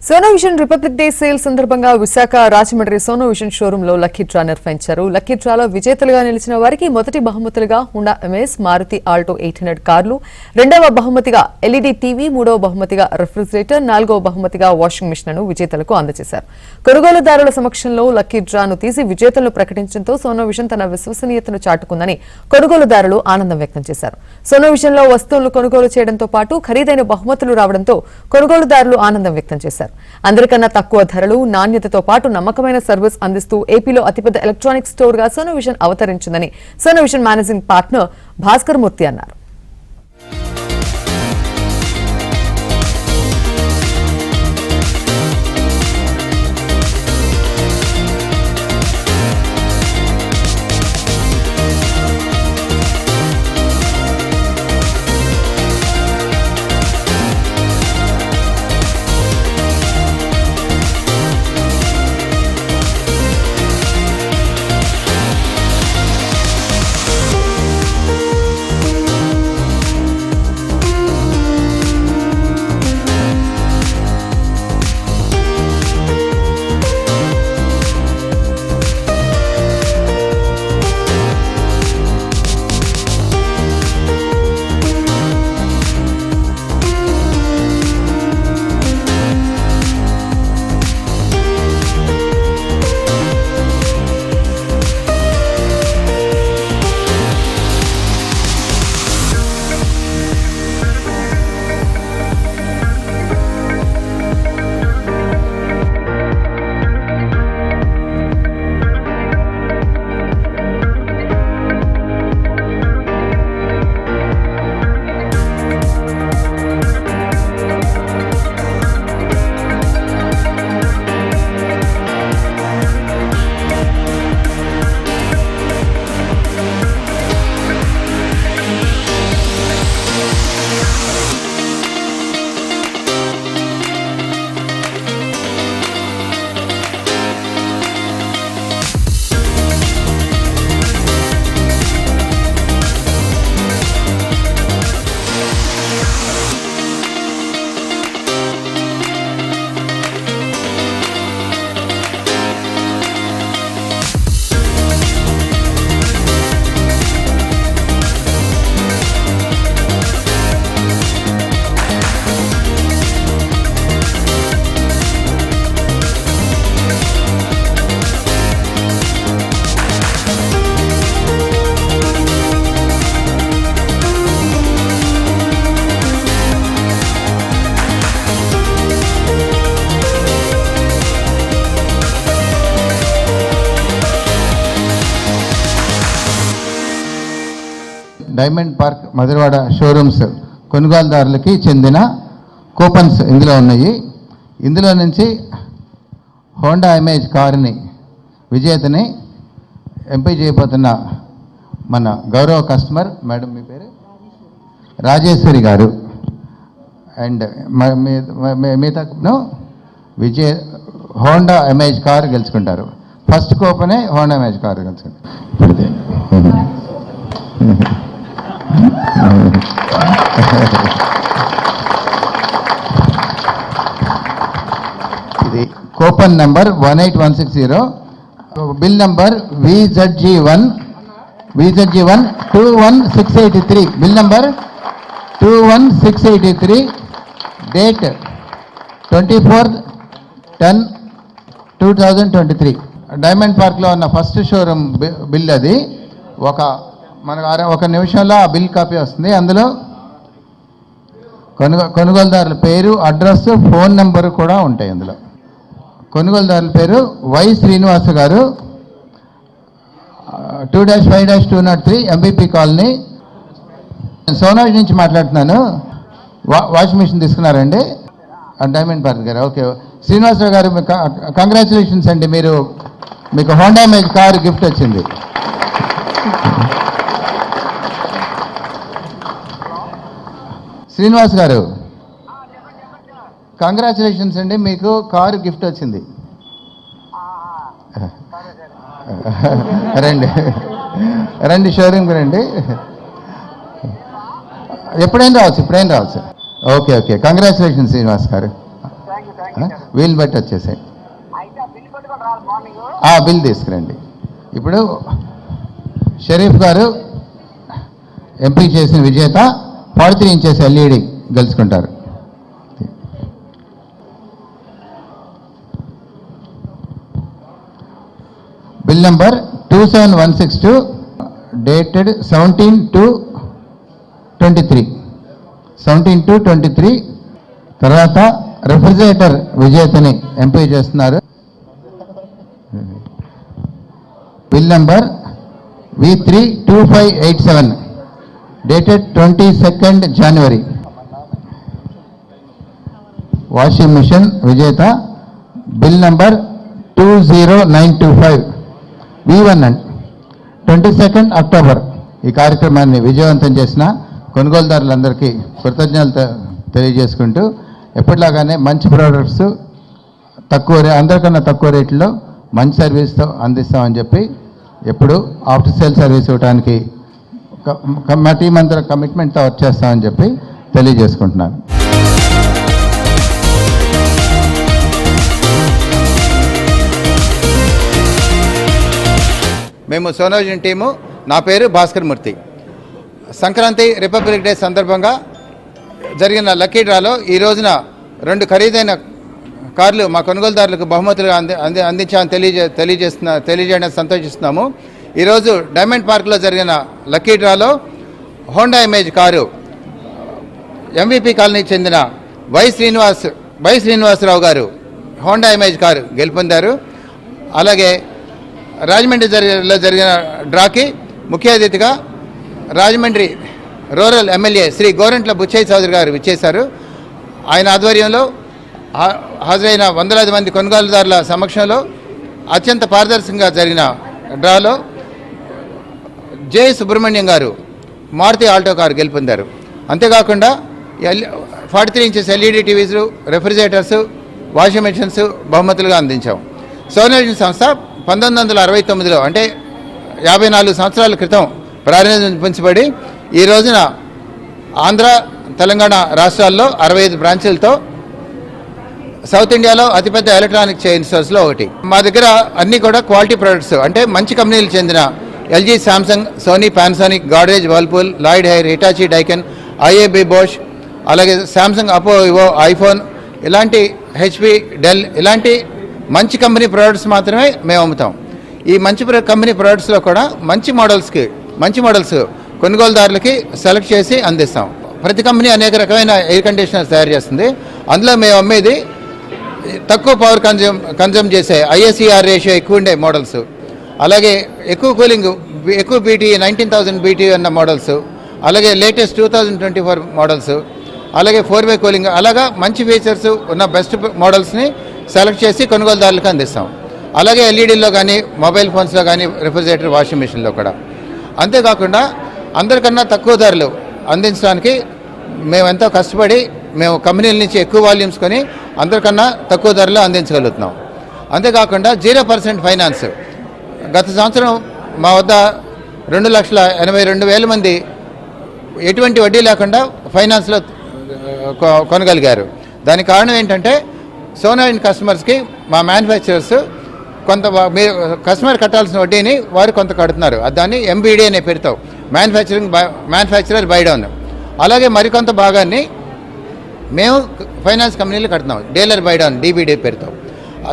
Sono Vision Republic Day sale సందర్భంగా Visakha Rajahmundry Sono Vision showroom లో lucky draw నిర్వహించారు. Lucky డ్రాలో విజేతలుగా నిలిచిన వారికి మొదటి బహుమతులుగా హోండా ఎంఎస్, మారుతి ఆల్టో 800 కార్లు, రెండవ బహుమతిగా ఎల్ఈడీ టీవీ, మూడవ బహుమతిగా రిఫ్రిజిరేటర్, నాలుగవ బహుమతిగా వాషింగ్ మిషన్ ను విజేతలకు అందజేశారు. కొనుగోలుదారుల సమక్షంలో లక్కీ డ్రాను తీసి విజేతలను ప్రకటించడంతో సోనో విజన్ తన విశ్వసనీయతను చాటుకుందని కొనుగోలుదారులు ఆనందం వ్యక్తం చేశారు. సోనో విజన్ లో వస్తువులు కొనుగోలు చేయడంతో పాటు ఖరీదైన బహుమతులు రావడంతో కొనుగోలుదారులు ఆనందం వ్యక్తం చేశారు. అందరికన్నా తక్కువ ధరలు, నాణ్యతతో పాటు నమ్మకమైన సర్వీస్ అందిస్తూ ఏపీలో అతిపెద్ద ఎలక్ట్రానిక్ స్టోర్ గా సోనో విజన్ అవతరించిందని Sono Vision managing partner Bhaskar Murthy అన్నారు. డైమండ్ పార్క్ మధురవాడ షోరూమ్స్ కొనుగోలుదారులకి చెందిన కూపన్స్ ఇందులో ఉన్నాయి. ఇందులో నుంచి హోండా ఇమేజ్ కారుని విజేతని ఎంపిక చేయబోతున్న మన గౌరవ కస్టమర్ మేడం, మీ పేరు రాజేశ్వరి గారు, అండ్ మిగతా హోండా ఇమేజ్ కారు గెలుచుకుంటారు. ఫస్ట్ కూపనే హోండా ఇమేజ్ కారు గెలుచుకుంటారు. ఇది coupon number 18160, bill number VZG1 21683, bill number 21683, date 24/10/2023. Diamond పార్క్లో ఉన్న ఫస్ట్ షోరూమ్ బిల్ అది. ఒక నిమిషంలో ఆ బిల్ కాపీ వస్తుంది. అందులో కొనుగోలుదారుల పేరు, అడ్రస్, ఫోన్ నెంబరు కూడా ఉంటాయి. అందులో కొనుగోలుదారుల పేరు వై శ్రీనివాస గారు, 2-5-203 MBP కాలనీ, సోనో నుంచి మాట్లాడుతున్నాను. వాషింగ్ మిషన్ తీసుకున్నారండి డైమండ్ పార్క్ గారు. ఓకే, శ్రీనివాసరావు గారు కంగ్రాచులేషన్స్ అండి, మీకు హోండా ఇమేజ్ కారు గిఫ్ట్ వచ్చింది. శ్రీనివాస్ గారు కంగ్రాచులేషన్స్ అండి, మీకు కారు గిఫ్ట్ వచ్చింది. రండి షోరూమ్కి రండి. ఎప్పుడైనా రావచ్చు, ఇప్పుడైనా రావచ్చు. ఓకే, కంగ్రాచులేషన్స్ శ్రీనివాస్ గారు. వీలు బట్టి వచ్చేసాయి. బిల్ తీసుకురండి. ఇప్పుడు షరీఫ్ గారు ఎంపీ చేసిన విజేత 43 ఇంచెస్ LED గెలుచుకుంటారు. బిల్ నంబర్ 27162 డేటెడ్ 17/2/23 తర్వాత రెఫ్రిజిరేటర్ విజేతని ఎంపీ చేస్తున్నారు. Bill number V32587 dated 22nd January. Washing machine విజేత bill number 20925 V1 22nd October. ఈ కార్యక్రమాన్ని విజయవంతం చేసిన కొనుగోలుదారులందరికీ కృతజ్ఞతలు తెలియజేసుకుంటూ ఎప్పటిలాగానే మంచి ప్రోడక్ట్స్ అందరికన్నా తక్కువ రేట్లో మంచి సర్వీస్తో అందిస్తామని చెప్పి ఎప్పుడు ఆఫ్టర్ సేల్ సర్వీస్ ఇవ్వడానికి మా టీం అందరూ కమిట్మెంట్తో వర్క్ చేస్తామని చెప్పి తెలియజేసుకుంటున్నాను. మేము సోనావిజన్ టీము, నా పేరు భాస్కర్ మూర్తి. సంక్రాంతి రిపబ్లిక్ డే సందర్భంగా జరిగిన లక్కీ డ్రాలో ఈ రోజున 2 ఖరీదైన కార్లు మా కొనుగోలుదారులకు బహుమతులుగా అందించామని తెలియజేయడానికి సంతోషిస్తున్నాము. ఈరోజు డైమండ్ పార్క్లో జరిగిన లక్కీ డ్రాలో హోండా ఇమేజ్ కారు MVP కాలనీకి చెందిన వై శ్రీనివాసరావు గారు హోండా ఇమేజ్ కారు గెలుపొందారు. అలాగే రాజమండ్రిలో జరిగిన డ్రాకి ముఖ్య అతిథిగా రాజమండ్రి రూరల్ ఎమ్మెల్యే శ్రీ గోరంట్ల బుచ్చయ్య చౌదరి గారు విచ్చేశారు. ఆయన ఆధ్వర్యంలో హాజరైన వందలాది మంది కొనుగోలుదారుల సమక్షంలో అత్యంత పారదర్శకంగా జరిగిన డ్రాలో జె సుబ్రహ్మణ్యం గారు మారుతి ఆల్టో కారు గెలుపొందారు. అంతేకాకుండా 43 inches LED TVs, refrigerators, washing machines బహుమతులుగా అందించాం. సోనావిజన్ సంస్థ 1969లో అంటే 54 సంవత్సరాల క్రితం ప్రారంభించబడి ఈ రోజున ఆంధ్ర, తెలంగాణ రాష్ట్రాల్లో 65 బ్రాంచీలతో సౌత్ ఇండియాలో అతిపెద్ద ఎలక్ట్రానిక్ చైన్ స్టోర్స్లో ఒకటి. మా దగ్గర అన్నీ కూడా క్వాలిటీ ప్రొడక్ట్స్ అంటే మంచి కంపెనీలకు చెందిన LG, Samsung, Sony, Panasonic, Godrej, Whirlpool, Lloyd Haier, Hitachi, Daikin, IAB, Bosch, అలాగే శాంసంగ్, అపో, వివో, ఐఫోన్ ఇలాంటి HP, డెల్ ఇలాంటి మంచి కంపెనీ ప్రొడక్ట్స్ మాత్రమే మేము అమ్ముతాం. ఈ మంచి కంపెనీ ప్రొడక్ట్స్లో కూడా మంచి మోడల్స్ కొనుగోలుదారులకి సెలెక్ట్ చేసి అందిస్తాం. ప్రతి కంపెనీ అనేక రకమైన ఎయిర్ కండిషనర్స్ తయారు చేస్తుంది. అందులో మేము అమ్మేది తక్కువ పవర్ కన్జ్యూమ్ చేసే ISCR రేషియో ఎక్కువ ఉండే మోడల్స్, అలాగే ఎక్కువ కూలింగ్, ఎక్కువ BT 19,000 BT ఉన్న మోడల్స్, అలాగే లేటెస్ట్ 2024 మోడల్స్, అలాగే 4-way కూలింగ్, అలాగా మంచి ఫీచర్స్ ఉన్న బెస్ట్ మోడల్స్ని సెలెక్ట్ చేసి కొనుగోలుదారులకు అందిస్తాం. అలాగే LEDలో కానీ, మొబైల్ ఫోన్స్లో కానీ, రెఫ్రిజిరేటర్, వాషింగ్ మెషిన్లో కూడా. అంతేకాకుండా అందరికన్నా తక్కువ ధరలు అందించడానికి మేము ఎంతో కష్టపడి మేము కంపెనీల నుంచి ఎక్కువ వాల్యూమ్స్ కొని అందరికన్నా తక్కువ ధరలో అందించగలుగుతున్నాం. అంతేకాకుండా 0% ఫైనాన్స్. గత సంవత్సరం మా వద్ద 2,82,000 మంది ఎటువంటి వడ్డీ లేకుండా ఫైనాన్స్లో కొనగలిగారు. దానికి కారణం ఏంటంటే సోనావిజన్ కస్టమర్స్కి మా మ్యానుఫ్యాక్చరర్స్ కొంత మీరు కస్టమర్ కట్టాల్సిన వడ్డీని వారు కొంత కడుతున్నారు. దాన్ని MBD అనే పేరుతో మ్యానుఫ్యాక్చరర్ బై డౌన్. అలాగే మరికొంత భాగాన్ని మేము ఫైనాన్స్ కంపెనీలు కడుతున్నాం డీలర్ బై డౌన్ DBD పేరుతో.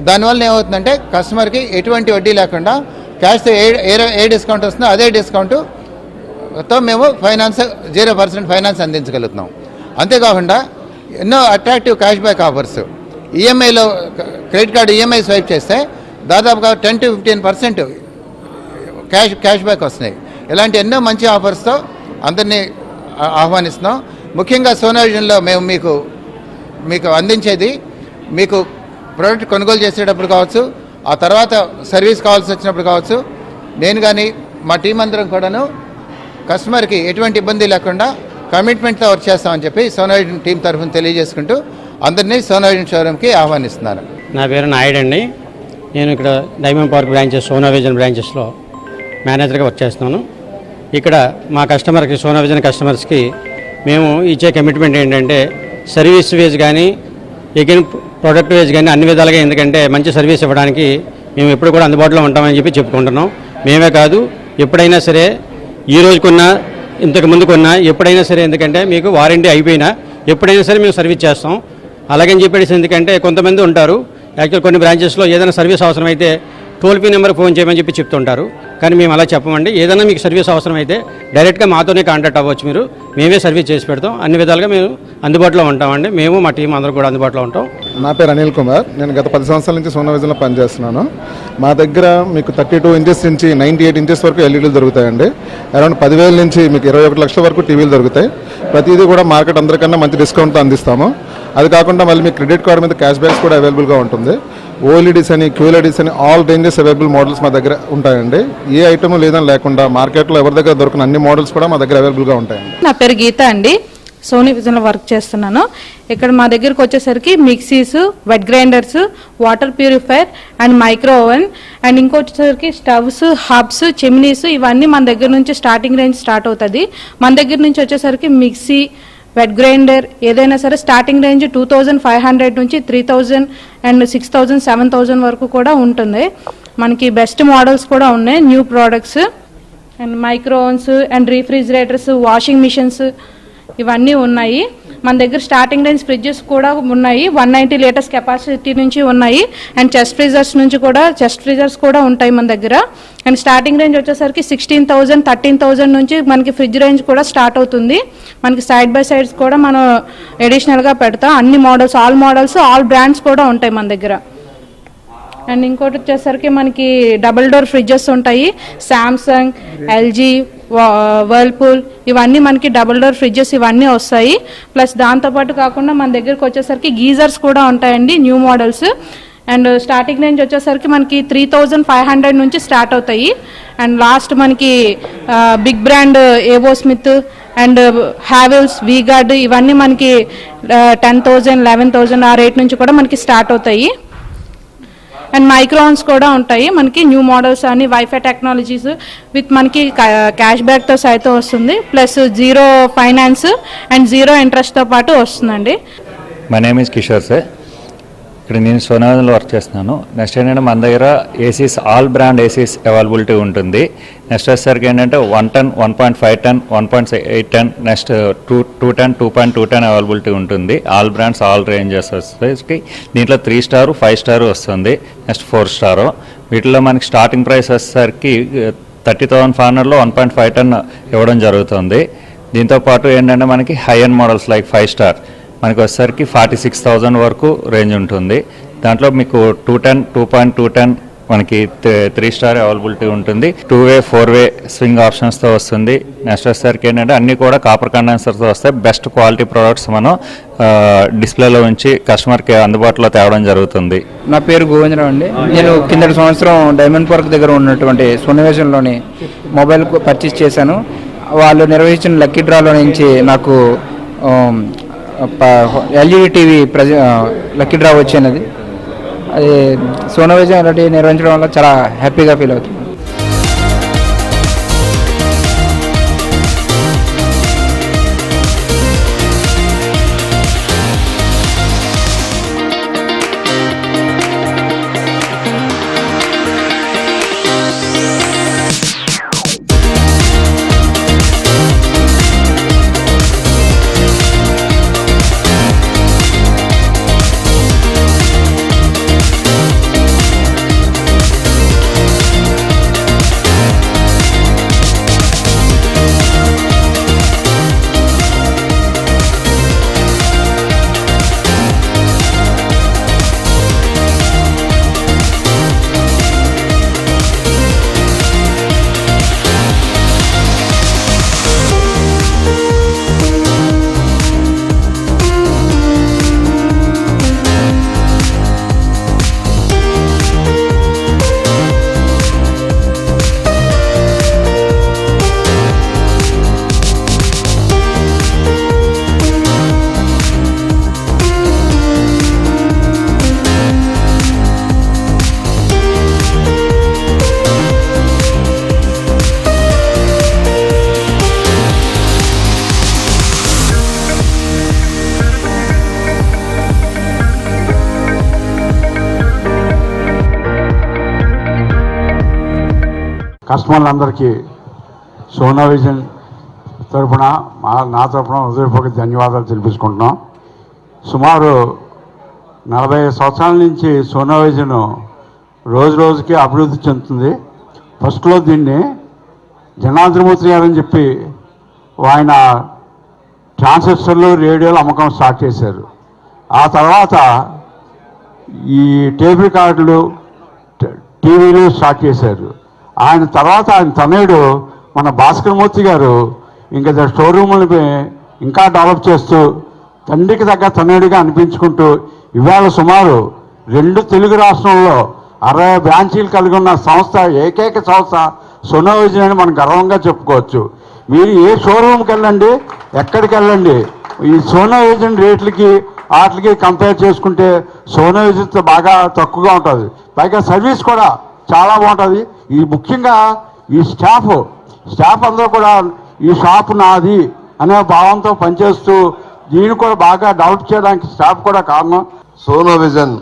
దానివల్ల ఏమవుతుందంటే కస్టమర్కి ఎటువంటి వడ్డీ లేకుండా క్యాష్తో ఏ డిస్కౌంట్ వస్తుందో అదే డిస్కౌంట్తో మేము 0% ఫైనాన్స్ అందించగలుగుతున్నాం. అంతేకాకుండా ఎన్నో అట్రాక్టివ్ క్యాష్ బ్యాక్ ఆఫర్స్. ఈఎంఐలో క్రెడిట్ కార్డు EMI స్వైప్ చేస్తే దాదాపుగా 10 to 15% క్యాష్ బ్యాక్ వస్తున్నాయి. ఇలాంటి ఎన్నో మంచి ఆఫర్స్తో అందరినీ ఆహ్వానిస్తున్నాం. ముఖ్యంగా సోనావిజన్లో మేము మీకు అందించేది, మీకు ప్రోడక్ట్ కొనుగోలు చేసేటప్పుడు కావచ్చు, ఆ తర్వాత సర్వీస్ కావాల్సి వచ్చినప్పుడు కావచ్చు, నేను కానీ మా టీం అందరం కూడాను కస్టమర్కి ఎటువంటి ఇబ్బంది లేకుండా కమిట్మెంట్తో వర్క్ చేస్తామని చెప్పి సోనావిజన్ టీం తరఫున తెలియజేసుకుంటూ అందరినీ సోనావిజన్ షోరూమ్కి ఆహ్వానిస్తున్నాను. నా పేరు నాయుడు అండి. నేను ఇక్కడ డైమండ్ పార్క్ బ్రాంచెస్, సోనావిజన్ బ్రాంచెస్లో మేనేజర్గా వర్క్ చేస్తున్నాను. ఇక్కడ మా సోనావిజన్ కస్టమర్స్కి మేము ఇచ్చే కమిట్మెంట్ ఏంటంటే సర్వీస్ వేజ్ కానీ, ప్రొడక్ట్ వైజ్ కానీ అన్ని విధాలుగా, ఎందుకంటే మంచి సర్వీస్ ఇవ్వడానికి మేము ఎప్పుడు కూడా అందుబాటులో ఉంటామని చెప్పి చెప్పుకుంటున్నాం. మేమే కాదు, ఎప్పుడైనా సరే, ఈ రోజు కొన్నా, ఇంతకు ముందు కొన్నా, ఎప్పుడైనా సరే, ఎందుకంటే మీకు వారంటీ అయిపోయినా ఎప్పుడైనా సరే మేము సర్వీస్ చేస్తాం. అలాగని చెప్పేసి ఎందుకంటే కొంతమంది ఉంటారు, యాక్చువల్ కొన్ని బ్రాంచెస్లో ఏదైనా సర్వీస్ అవసరమైతే టోల్ ఫ్రీ నెంబర్ ఫోన్ చేయమని చెప్పి చెప్తుంటారు. కానీ మేము అలా చెప్పమండి. ఏదైనా మీకు సర్వీస్ అవసరమైతే డైరెక్ట్గా మాతోనే కాంటాక్ట్ అవ్వచ్చు. మేమే సర్వీస్ చేసి పెడతాం. అన్ని విధాలుగా మేము అందుబాటులో ఉంటామండి. మేము మా టీం అందరూ కూడా అందుబాటులో ఉంటాం. నా పేరు అనిల్ కుమార్. నేను గత 10 సంవత్సరాల నుంచి సోనా విజన్లో పనిచేస్తున్నాను. మా దగ్గర మీకు 32 ఇంచెస్ నుంచి 98 ఇంచెస్ వరకు ఎల్ఈడీలు దొరుకుతాయండి. అరౌండ్ 10,000 నుంచి మీకు 21 లక్షల వరకు టీవీలు దొరుకుతాయి. ప్రతిదీ కూడా మార్కెట్ అందరికన్నా మంచి డిస్కౌంట్తో అందిస్తాము. అది కాకుండా మళ్ళీ మీ క్రెడిట్ కార్డు మీద క్యాష్ బ్యాక్స్ కూడా అవైలబుల్గా ఉంటుంది. ఓఎల్ఈడీస్ అని, క్యూఎల్ఈడీస్ అని ఆల్ రేంజెస్ అవైలబుల్ మోడల్స్ మా దగ్గర ఉంటాయండి. ఏ ఐటమ్ లేదని లేకుండా మార్కెట్లో ఎవరి దగ్గర దొరికిన అన్ని మోడల్స్ కూడా మా దగ్గర అవైలబుల్గా ఉంటాయండి. నా పేరు గీత అండి. సోనీ విజన్లో వర్క్ చేస్తున్నాను. ఇక్కడ మా దగ్గరకు వచ్చేసరికి mixies, wet grinders, water purifier and micro oven and ఇంకొచ్చేసరికి స్టవ్స్, హబ్స్, చిమ్నీస్ ఇవన్నీ మన దగ్గర నుంచి స్టార్టింగ్ రేంజ్ స్టార్ట్ అవుతుంది. మన దగ్గర నుంచి వచ్చేసరికి మిక్సీ, వెట్ గ్రైండర్ ఏదైనా సరే స్టార్టింగ్ రేంజ్ 2,500 నుంచి 3,000 అండ్ 6,000, 7,000 వరకు కూడా ఉంటుంది. మనకి బెస్ట్ మోడల్స్ కూడా ఉన్నాయి, new products and micro ovens and refrigerators, washing machines ఇవన్నీ ఉన్నాయి. మన దగ్గర స్టార్టింగ్ రేంజ్ ఫ్రిడ్జెస్ కూడా ఉన్నాయి. 190 లీటర్స్ కెపాసిటీ నుంచి ఉన్నాయి. అండ్ చెస్ట్ ఫ్రీజర్స్ కూడా ఉంటాయి మన దగ్గర. అండ్ స్టార్టింగ్ రేంజ్ వచ్చేసరికి 16,000, 13,000 నుంచి మనకి ఫ్రిడ్జ్ రేంజ్ కూడా స్టార్ట్ అవుతుంది. మనకి సైడ్ బై సైడ్స్ కూడా మనం అడిషనల్గా పెడతాం. అన్ని మోడల్స్, ఆల్ బ్రాండ్స్ కూడా ఉంటాయి మన దగ్గర. అండ్ ఇంకోటి వచ్చేసరికి మనకి డబుల్ డోర్ ఫ్రిడ్జెస్ ఉంటాయి. శాంసంగ్, ఎల్జీ, వర్ల్పూల్ ఇవన్నీ మనకి డబుల్ డోర్ ఫ్రిడ్జెస్ ఇవన్నీ వస్తాయి. ప్లస్ దాంతోపాటు కాకుండా మన దగ్గరకు వచ్చేసరికి గీజర్స్ కూడా ఉంటాయండి, new models. And starting range వచ్చేసరికి మనకి 3,500 నుంచి స్టార్ట్ అవుతాయి. అండ్ లాస్ట్ మనకి బిగ్ బ్రాండ్ ఏవో స్మిత్ అండ్ హ్యావెల్స్, వీగార్డ్ ఇవన్నీ మనకి 10,000, 11,000 ఆ రేట్ నుంచి కూడా మనకి స్టార్ట్ అవుతాయి. అండ్ మైక్రోన్స్ కూడా ఉంటాయి మనకి, న్యూ మోడల్స్ అని వైఫై టెక్నాలజీస్ విత్ మనకి క్యాష్ బ్యాక్తో సైతం వస్తుంది. ప్లస్ 0 ఫైనాన్స్ అండ్ 0 ఇంట్రెస్ట్తో పాటు వస్తుందండి. My name is Kishore sir. ఇక్కడ నేను సోనాలో వర్క్ చేస్తున్నాను. నెక్స్ట్ ఏంటంటే మన దగ్గర ACs, all brand ACs availability ఉంటుంది. నెక్స్ట్ వచ్చేసరికి ఏంటంటే 1 టన్, 1.5 టన్, 1.8 టన్, నెక్స్ట్ 2 టన్, 2.2 టన్ అవైలబిలిటీ ఉంటుంది. ఆల్ బ్రాండ్స్, ఆల్ రేంజెస్ వచ్చేసరికి దీంట్లో 3 స్టార్, 5 స్టార్ వస్తుంది. Next 4 star. వీటిలో మనకి స్టార్టింగ్ ప్రైస్ వచ్చేసరికి 30,500లో 1.5 టన్ ఇవ్వడం జరుగుతుంది. దీంతోపాటు ఏంటంటే మనకి high end models like 5 star మనకి వచ్చేసరికి 46,000 వరకు రేంజ్ ఉంటుంది. దాంట్లో మీకు 2 టన్, 2.2 టన్ మనకి 3 స్టార్ అవైలబిలిటీ ఉంటుంది. 2-వే, 4-వే స్వింగ్ ఆప్షన్స్తో వస్తుంది. నెక్స్ట్ వచ్చేసరికి ఏంటంటే అన్నీ కూడా కాపర్ కండెన్సర్తో వస్తాయి. బెస్ట్ క్వాలిటీ ప్రోడక్ట్స్ మనం డిస్ప్లేలో ఉంచి కస్టమర్కి అందుబాటులో తేవడం జరుగుతుంది. నా పేరు గోవిందరావు అండి. నేను కిందటి సంవత్సరం డైమండ్ పార్క్ దగ్గర ఉన్నటువంటి సోనవేషన్లోని మొబైల్ పర్చేస్ చేశాను. వాళ్ళు నిర్వహించిన లక్కీ డ్రాలో నుంచి నాకు ఎల్ఈడి టీవీ లక్కీ డ్రా వచ్చినది. అది సోనవేజన్ అలాంటివి నిర్వహించడం వల్ల చాలా హ్యాపీగా ఫీల్ అవుతుంది. కస్టమర్లందరికీ సోనా విజన్ తరఫున నా తరఫున హృదయపూర్వక ధన్యవాదాలు తెలిపించుకుంటున్నాం. సుమారు 40 సంవత్సరాల నుంచి సోనా విజన్ రోజు రోజుకి అభివృద్ధి చెందుతుంది. ఫస్ట్లో దీన్ని జనార్దనమూర్తి గారని చెప్పి ఆయన ట్రాన్సిస్టర్లు రేడియోలు అమ్మకం స్టార్ట్ చేశారు. ఆ తర్వాత ఈ టేప్ రికార్డులు టీవీలు స్టార్ట్ చేశారు. ఆయన తర్వాత ఆయన తనయుడు మన భాస్కరమూర్తి గారు ఇంకా షోరూములని ఇంకా డెవలప్ చేస్తూ తండ్రికి తగ్గ తనయుడిగా అనిపించుకుంటూ ఇవాళ సుమారు 2 తెలుగు రాష్ట్రంలో 60 బ్రాంచీలు కలిగి ఉన్న సంస్థ, ఏకైక సంస్థ సోనా విజన్ అని మనం గర్వంగా చెప్పుకోవచ్చు. మీరు ఏ షోరూమ్కి వెళ్ళండి, ఎక్కడికి వెళ్ళండి, ఈ సోనా విజన్ రేట్లకి వాటికి కంపేర్ చేసుకుంటే సోనా విజన్తో బాగా తక్కువగా ఉంటుంది. పైగా సర్వీస్ కూడా చాలా బాగుంటుంది. ఈ ముఖ్యంగా ఈ స్టాఫ్ అందరూ కూడా ఈ షాప్ నాది అనే భావంతో పనిచేస్తూ దీన్ని కూడా బాగా డెవలప్ చేయడానికి స్టాఫ్ కూడా కారణం. సోనా విజన్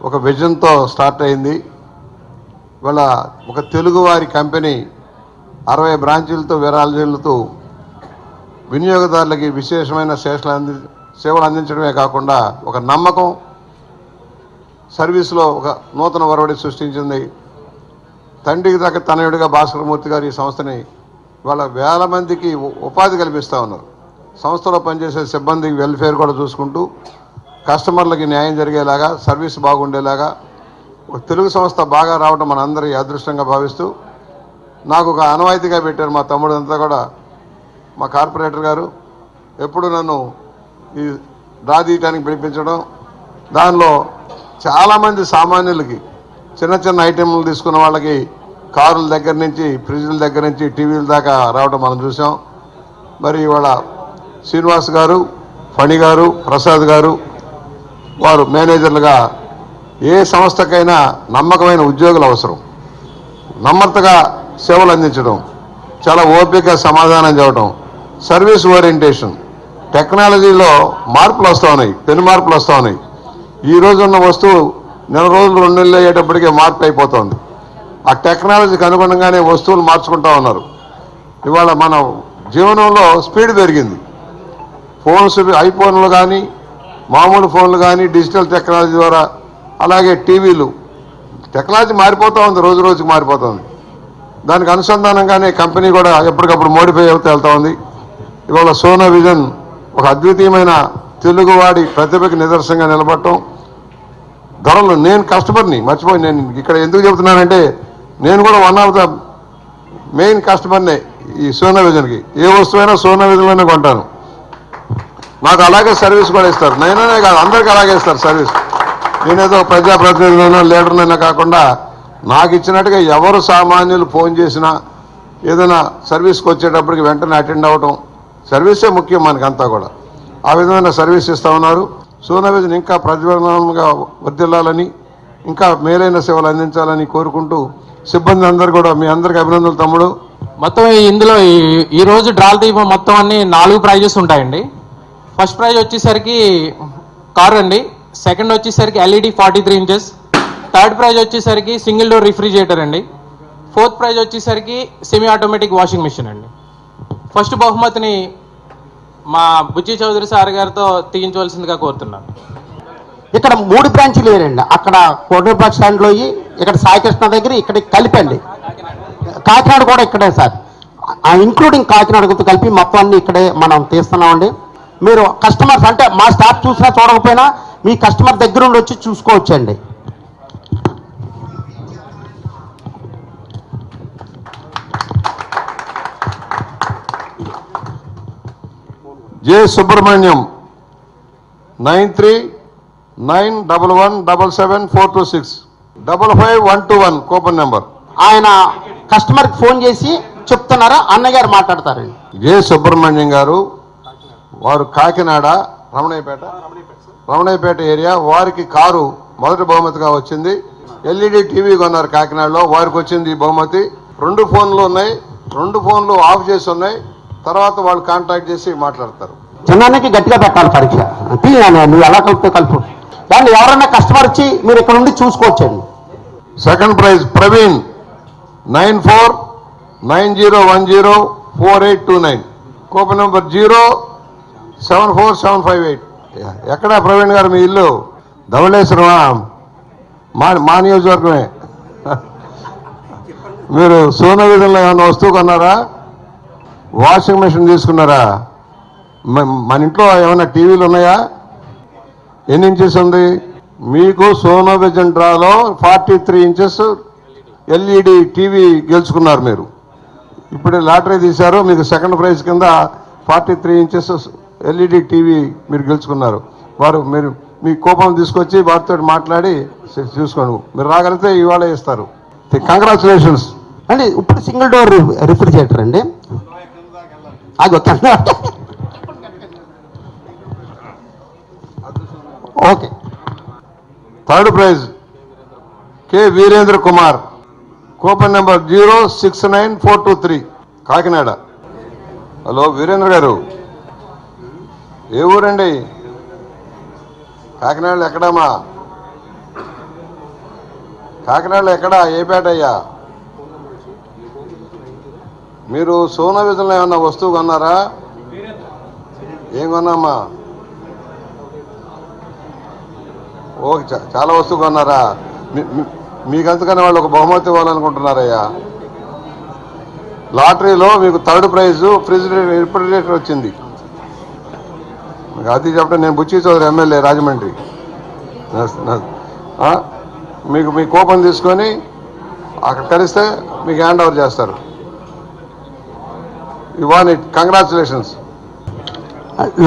ఒక విజన్తో స్టార్ట్ అయింది. ఇవాళ ఒక తెలుగువారి కంపెనీ 60 బ్రాంచీలతో విరాళిల్లుతూ వినియోగదారులకి విశేషమైన సేవలు అందించడమే కాకుండా ఒక నమ్మకం, సర్వీస్లో ఒక నూతన ఒరవడి సృష్టించింది. తండ్రికి దగ్గర తనయుడిగా భాస్కరమూర్తి గారు ఈ సంస్థని వాళ్ళ వేల మందికి ఉపాధి కల్పిస్తూ ఉన్నారు. సంస్థలో పనిచేసే సిబ్బందికి వెల్ఫేర్ కూడా చూసుకుంటూ కస్టమర్లకి న్యాయం జరిగేలాగా, సర్వీస్ బాగుండేలాగా ఒక తెలుగు సంస్థ బాగా రావడం మనందరి అదృష్టంగా భావిస్తూ నాకు ఒక ఆనవాయితీగా పెట్టారు మా తమ్ముడు అంతా కూడా. మా కార్పొరేటర్ గారు ఎప్పుడు నన్ను ఈ డ్రా తీయటానికి పిలిపించడం, దానిలో చాలామంది సామాన్యులకి చిన్న చిన్న ఐటెంలు తీసుకున్న వాళ్ళకి కారుల దగ్గర నుంచి, ఫ్రిడ్జ్ల దగ్గర నుంచి, టీవీల దాకా రావడం మనం చూసాం. మరి ఇవాళ శ్రీనివాస్ గారు, ఫణి గారు, ప్రసాద్ గారు వారు మేనేజర్లుగా ఏ సంస్థకైనా నమ్మకమైన ఉద్యోగులు అవసరం. నమ్రతగా సేవలు అందించడం, చాలా ఓపిక సమాధానం చెప్పడం, సర్వీస్ ఓరియంటేషన్. టెక్నాలజీలో మార్పులు వస్తూ ఉన్నాయి, పెను మార్పులు వస్తూ ఉన్నాయి. ఈ రోజు ఉన్న వస్తువు నెల రోజులు 2 నెలలు అయ్యేటప్పటికే మార్పు అయిపోతుంది. ఆ టెక్నాలజీకి అనుగుణంగానే వస్తువులు మార్చుకుంటూ ఉన్నారు. ఇవాళ మన జీవనంలో స్పీడ్ పెరిగింది. ఐఫోన్లు కానీ, మామూలు ఫోన్లు కానీ, డిజిటల్ టెక్నాలజీ ద్వారా, అలాగే టీవీలు, టెక్నాలజీ మారిపోతూ ఉంది, రోజు రోజుకి మారిపోతుంది. దానికి అనుసంధానంగానే కంపెనీ కూడా ఎప్పటికప్పుడు మోడిఫై అవుతూ వెళ్తూ ఉంది. ఇవాళ సోనా విజన్ ఒక అద్వితీయమైన తెలుగువాడి ప్రతిభకి నిదర్శనంగా నిలబడటం. ధరలు, నేను కస్టమర్ని మర్చిపోయి, నేను ఇక్కడ ఎందుకు చెబుతున్నానంటే నేను కూడా వన్ ఆఫ్ ద మెయిన్ కస్టమర్నే ఈ సోనా విజన్కి. ఏ వస్తువైనా సోనా విజన్లోనే కొంటాను. నాకు అలాగే సర్వీస్ కూడా ఇస్తారు. నేనే కాదు, అందరికీ అలాగే ఇస్తారు సర్వీస్. నేనేదో ప్రజాప్రతినిధులైనా లీడర్నైనా కాకుండా నాకు ఇచ్చినట్టుగా ఎవరు సామాన్యులు ఫోన్ చేసినా ఏదైనా సర్వీస్కి వచ్చేటప్పటికి వెంటనే అటెండ్ అవ్వటం, సర్వీసే ముఖ్యం మనకంతా కూడా. ఆ విధమైన సర్వీస్ ఇస్తూ ఉన్నారు. సోనా విజన్ ఇంకా ప్రజ్వలంగా వర్ధిల్లాలని, ఇంకా మేలైన సేవలు అందించాలని కోరుకుంటూ సిబ్బంది అందరూ కూడా మీ అందరికీ అభినందనలు తమ్ముడు. మొత్తం ఇందులో ఈ రోజు డ్రాల్ తీపం మొత్తం అన్ని 4 ప్రైజెస్ ఉంటాయండి. ఫస్ట్ ప్రైజ్ వచ్చేసరికి కార్ అండి, సెకండ్ వచ్చేసరికి ఎల్ఈడి 43 ఇంచెస్, థర్డ్ ప్రైజ్ వచ్చేసరికి సింగిల్ డోర్ రిఫ్రిజిరేటర్ అండి, ఫోర్త్ ప్రైజ్ వచ్చేసరికి సెమీ ఆటోమేటిక్ వాషింగ్ మిషన్ అండి. ఫస్ట్ బహుమతిని మా బుచ్చి చౌదరి సార్ గారితో తీయించవలసిందిగా కోరుతున్నాను. ఇక్కడ 3 బ్రాంచీలు వేరండి. అక్కడ కోటూరు బస్ స్టాండ్లో, ఇక్కడ సాయికృష్ణ దగ్గర, ఇక్కడ కలిపండి. కాకినాడ కూడా ఇక్కడే సార్, ఇంక్లూడింగ్ కాకినాడతో కలిపి మొత్తం అన్ని ఇక్కడే మనం తీస్తున్నామండి. మీరు కస్టమర్స్ అంటే మా స్టాఫ్ చూసినా చూడకపోయినా మీ కస్టమర్ దగ్గర ఉండి వచ్చి చూసుకోవచ్చండి. జే సుబ్రహ్మణ్యం 9391177426 55121 కూపన్ నెంబర్. ఆయన కస్టమర్కి ఫోన్ చేసి చెప్తున్నారా, అన్నయ్య గారు మాట్లాడతారండి. జే సుబ్రహ్మణ్యం గారు, వారు కాకినాడ రమణయ్యపేట ఏరియా. వారికి కారు మొదటి బహుమతిగా వచ్చింది. ఎల్ఈడి టీవీ కొన్నారు కాకినాడలో, వారికి వచ్చింది ఈ బహుమతి. 2 ఫోన్లు ఉన్నాయి, 2 ఫోన్లు ఆఫ్ చేసి ఉన్నాయి. తర్వాత వాళ్ళు కాంటాక్ట్ చేసి మాట్లాడతారు. చిన్నానికి గట్టిగా పెట్టాలి పరీక్ష. నువ్వు ఎలా కలుపు దాన్ని ఎవరైనా కస్టమర్ వచ్చి మీరు ఇక్కడ నుండి చూసుకోవచ్చండి. Second prize Praveen 9490104829. Coupon number 074758. ఎక్కడ ప్రవీణ్ గారు మీ ఇల్లు? ధవళేశ్వరమా? మా నియోజకవర్గమే. మీరు సోనా విధంలో ఏమైనా వస్తువు కొన్నారా? వాషింగ్ మెషిన్ తీసుకున్నారా? మన ఇంట్లో ఏమైనా టీవీలు ఉన్నాయా? ఎన్ని ఇంచెస్ ఉంది? మీకు సోనా విజన్ డ్రాలో 43 ఇంచెస్ ఎల్ఈడి టీవీ గెలుచుకున్నారు మీరు. ఇప్పుడే లాటరీ తీశారు, మీకు సెకండ్ ప్రైజ్ కింద 43 ఇంచెస్ ఎల్ఈడి టీవీ మీరు గెలుచుకున్నారు. మీరు మీ కోపం తీసుకొచ్చి వారితో మాట్లాడి చూసుకోండి. మీరు రాగలిగితే ఇవాళ ఇస్తారు. కంగ్రాచులేషన్స్ అండి. ఇప్పుడు సింగిల్ డోర్ రిఫ్రిజిరేటర్ అండి. అది okay. Third prize K Veerendra Kumar. Coupon number 069423 Kakinada. Hello Veerendra garu, ఏ ఊరండి? కాకినాడలో ఎక్కడమ్మా? కాకినాడలో ఎక్కడా? ఏ పేట అయ్యా? మీరు సోనా విజన్లో ఏమన్నా వస్తువు కొన్నారా? ఏం కొన్నామ్మా? ఓకే, చాలా వస్తువు కొన్నారా? మీకంతకన్నా వాళ్ళు ఒక బహుమతి ఇవ్వాలనుకుంటున్నారయ్యా. లాటరీలో మీకు థర్డ్ ప్రైజ్ రిఫ్రిజిరేటర్ వచ్చింది. అది చెప్పడం నేను బుచ్చి చౌదరి ఎమ్మెల్యే రాజమండ్రి. మీకు మీ కూపన్ తీసుకొని అక్కడ కలిస్తే మీకు హ్యాండ్ ఓవర్ చేస్తారు. You want it. Congratulations.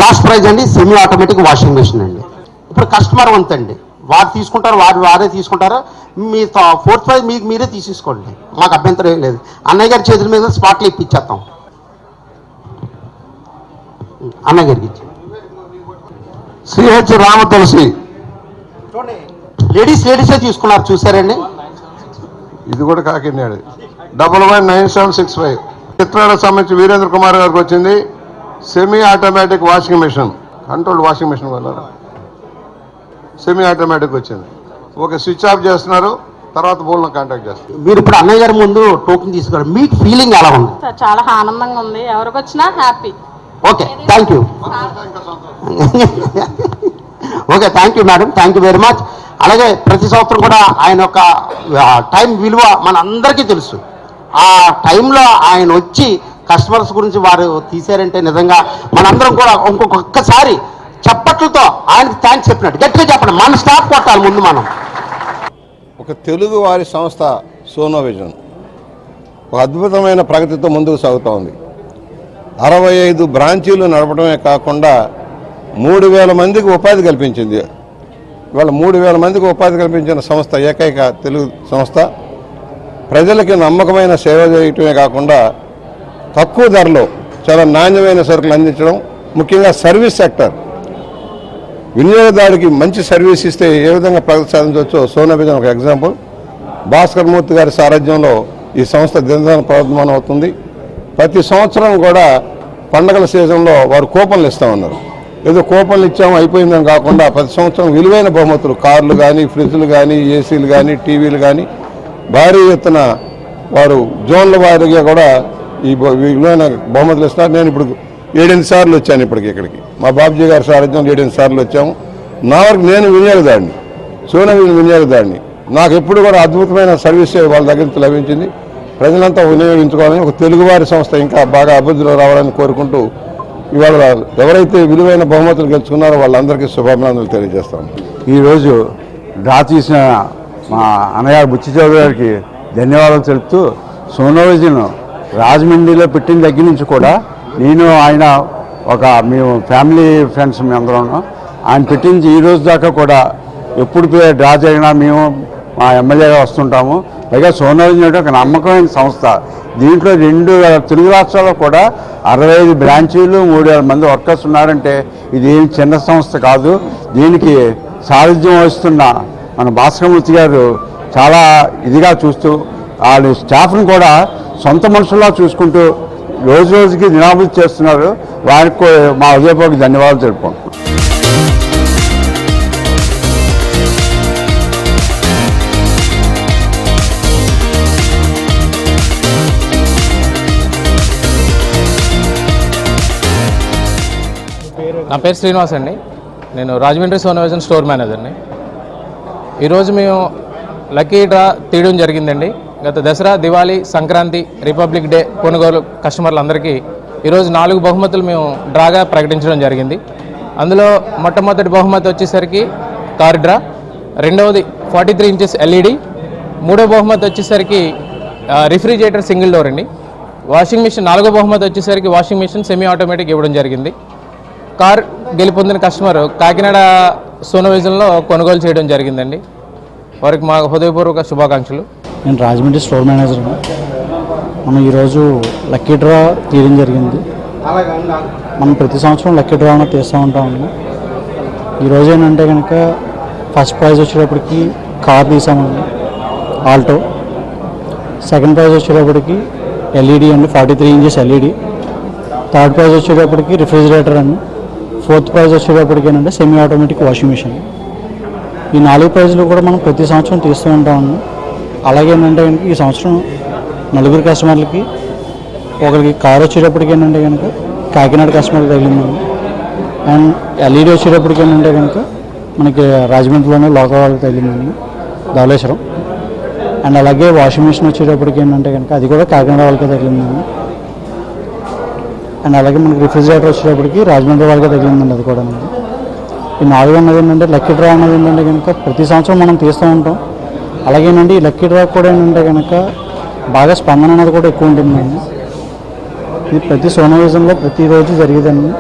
Last prize అండి సెమీ ఆటోమేటిక్ వాషింగ్ మెషిన్ అండి. ఇప్పుడు కస్టమర్ వంతండి, వారు తీసుకుంటారు, వారే తీసుకుంటారు. మీ ఫోర్త్ ప్రైజ్ మీకు మీరే తీసేసుకోండి, మాకు అభ్యంతరం ఏం లేదు. అన్నయ్య గారి చేతుల మీద స్పాట్లో ఇప్పించేస్తాం. అన్నయ్య గారికి సిహెచ్ రామ తులసి. లేడీసే తీసుకున్నారు, చూసారండి. ఇది కూడా కాకినాడ. 119765. చిత్రాలకు సంబంధించి వీరేంద్ర కుమార్ గారికి వచ్చింది semi automatic washing machine. Controlled washing machine వల్ల సెమీ ఆటోమేటిక్ వచ్చింది. ఓకే, స్విచ్ ఆఫ్ చేస్తున్నారు, తర్వాత బోల్ని కాంటాక్ట్ చేస్తారు. మీరు ఇప్పుడు అన్నయ్య గారి ముందు టోకెన్ తీసుకున్నారు, మీకు ఫీలింగ్ ఎలా ఉంది? చాలా ఆనందంగా ఉంది, ఎవరికి వచ్చినా happy. Okay, thank you. Okay, thank you madam, thank you very much. అలాగే ప్రతి సంవత్సరం కూడా ఆయన యొక్క టైం విలువ మన అందరికీ తెలుసు. ఆ టైంలో ఆయన వచ్చి కస్టమర్స్ గురించి వారు తీశారంటే నిజంగా మనందరం కూడా ఒక్కొక్కసారి చప్పట్లతో ఆయనకి థ్యాంక్స్ చెప్పినట్టు గట్టిగా చెప్పండి. మన స్టాఫ్ కొట్టాలి ముందు మనం. ఒక తెలుగు వారి సంస్థ సోనా విజన్ ఒక అద్భుతమైన ప్రగతితో ముందుకు సాగుతూ ఉంది. 65 బ్రాంచీలు నడపడమే కాకుండా 3000 మందికి ఉపాధి కల్పించింది. ఇవాళ 3000 మందికి ఉపాధి కల్పించిన సంస్థ, ఏకైక తెలుగు సంస్థ. ప్రజలకి నమ్మకమైన సేవ చేయటమే కాకుండా తక్కువ ధరలో చాలా నాణ్యమైన సరుకులు అందించడం, ముఖ్యంగా సర్వీస్ సెక్టర్ వినియోగదారుడికి మంచి సర్వీస్ ఇస్తే ఏ విధంగా ప్రగతి సాధించవచ్చో సోనా విజన్ ఒక ఎగ్జాంపుల్. భాస్కర్ మూర్తి గారి సారథ్యంలో ఈ సంస్థ దినదిన ప్రవర్తమానం అవుతుంది. ప్రతి సంవత్సరం కూడా పండగల సీజన్లో వారు కూపన్లు ఇస్తూ ఉన్నారు. ఏదో కూపన్లు ఇచ్చాము అయిపోయిందని కాకుండా ప్రతి సంవత్సరం విలువైన బహుమతులు, కార్లు కానీ, ఫ్రిడ్జ్లు కానీ, ఏసీలు కానీ, టీవీలు కానీ భారీ ఎత్తున వారు జోన్ల వారీగా కూడా ఈ విలువైన బహుమతులు ఇస్తున్నారు. నేను ఇప్పుడు 7-8 సార్లు వచ్చాను ఇక్కడికి. మా బాబుజీ గారి సారథ్యం 7-8 సార్లు వచ్చాము. నా వరకు నేను వినియోగదాడిని, సోనా వినియోగదాడిని. నాకు ఎప్పుడు కూడా అద్భుతమైన సర్వీస్ వాళ్ళ దగ్గర నుంచి లభించింది. ప్రజలంతా వినియోగించుకోవాలని, ఒక తెలుగువారి సంస్థ ఇంకా బాగా అభివృద్ధిలో రావాలని కోరుకుంటూ ఇవాళ ఎవరైతే విలువైన బహుమతులు గెలుచుకున్నారో వాళ్ళందరికీ శుభాభినందనలు తెలియజేస్తాను. ఈరోజు డ్రా తీసిన మా అన్నయ్య బుచ్చి చౌదరి గారికి ధన్యవాదాలు తెలుపుతూ, సోనా విజన్ రాజమండ్రిలో పెట్టిన దగ్గర నుంచి కూడా నేను ఆయన మేము ఫ్యామిలీ ఫ్రెండ్స్ మీ అందరం ఆయన పెట్టించి ఈ రోజు దాకా కూడా ఎప్పుడు డ్రా జరిగినా మేము మా ఎమ్మెల్యేగా వస్తుంటాము. పైగా సోనా విజన్ ఒక నమ్మకమైన సంస్థ. దీంట్లో 2 తెలుగు రాష్ట్రాల్లో కూడా 65 బ్రాంచీలు, 3000 మంది వర్కర్స్ ఉన్నారంటే ఇది ఏం చిన్న సంస్థ కాదు. దీనికి సారథ్యం వహిస్తున్న మన భాస్కర్ మూర్తి గారు చాలా ఇదిగా చూస్తూ వాళ్ళ స్టాఫ్ను కూడా సొంత మనుషుల్లా చూసుకుంటూ రోజు రోజుకి దినాభివృద్ధి చేస్తున్నారు. వారికి మా హృదయపూర్వక ధన్యవాదాలు తెలుపుకుంటున్నాం. నా పేరు శ్రీనివాస్ అండి. నేను రాజమండ్రి సోనా విజన్ స్టోర్ మేనేజర్ని. ఈరోజు మేము లక్కీ డ్రా తీయడం జరిగిందండి. గత దసరా, దివాళీ, సంక్రాంతి, రిపబ్లిక్ డే కొనుగోలు కస్టమర్లందరికీ ఈరోజు 4 బహుమతులు మేము డ్రాగా ప్రకటించడం జరిగింది. అందులో మొట్టమొదటి బహుమతి వచ్చేసరికి కార్ డ్రా, రెండవది 43 ఇంచెస్ ఎల్ఈడి, మూడో బహుమతి వచ్చేసరికి రిఫ్రిజిరేటర్ సింగిల్ డోర్ అండి. వాషింగ్ మిషన్, 4గో బహుమతి వచ్చేసరికి వాషింగ్ మిషన్ సెమీ ఆటోమేటిక్ ఇవ్వడం జరిగింది. కార్ గెలుపొందిన కస్టమర్ కాకినాడ సోనా విజన్లో కొనుగోలు చేయడం జరిగిందండి. వారికి మా హృదయపూర్వక శుభాకాంక్షలు. నేను రాజమండ్రి స్టోర్ మేనేజర్ని. మనం ఈరోజు లక్కీ డ్రా తీయడం జరిగింది. మనం ప్రతి సంవత్సరం లక్కీ డ్రా అనేది తీస్తూ ఉంటామండి. ఈరోజు ఏంటంటే కనుక ఫస్ట్ ప్రైజ్ వచ్చేటప్పటికి కార్ తీసామండి, ఆల్టో. సెకండ్ ప్రైజ్ వచ్చేటప్పటికి ఎల్ఈడి అండి, 43 ఇంచెస్ ఎల్ఈడి. థర్డ్ ప్రైజ్ వచ్చేటప్పటికి రిఫ్రిజిరేటర్ అండి. ఫోర్త్ ప్రైజ్ వచ్చేటప్పటికి ఏంటంటే సెమీ ఆటోమేటిక్ వాషింగ్ మిషన్. ఈ 4 ప్రైజ్లు కూడా మనం ప్రతి సంవత్సరం తీస్తూ ఉంటామండి. అలాగే ఏంటంటే కనుక ఈ సంవత్సరం 4 కస్టమర్లకి, ఒకరికి కార్ వచ్చేటప్పటికి ఏంటంటే కనుక కాకినాడ కస్టమర్కి తగిలిందండి. అండ్ ఎల్ఈడి వచ్చేటప్పటికి ఏంటంటే కనుక మనకి రాజమండ్రిలోనే లోకల్ వాళ్ళకి తగిలిందండి, ధవళేశ్వరం. అండ్ అలాగే వాషింగ్ మిషన్ వచ్చేటప్పటికి ఏంటంటే కనుక అది కూడా కాకినాడ వాళ్ళకే తగిలిందండి. అండ్ అలాగే మనకి రిఫ్రిజిరేటర్ వచ్చేటప్పటికి రాజమండ్రి వాళ్ళకే తగిలిందండి, అది కూడా. ఈ 4 అన్నది ఏంటంటే లక్కీ డ్రా అన్నది ఏంటంటే కనుక ప్రతి సంవత్సరం మనం తీస్తూ ఉంటాం. అలాగేనండి ఈ లక్కీ డ్రా కూడా ఏంటంటే కనుక బాగా స్పందన అనేది కూడా ఎక్కువ ఉంటుందండి. ఇది ప్రతి సోనా విజన్లో ప్రతిరోజు జరిగేదండి.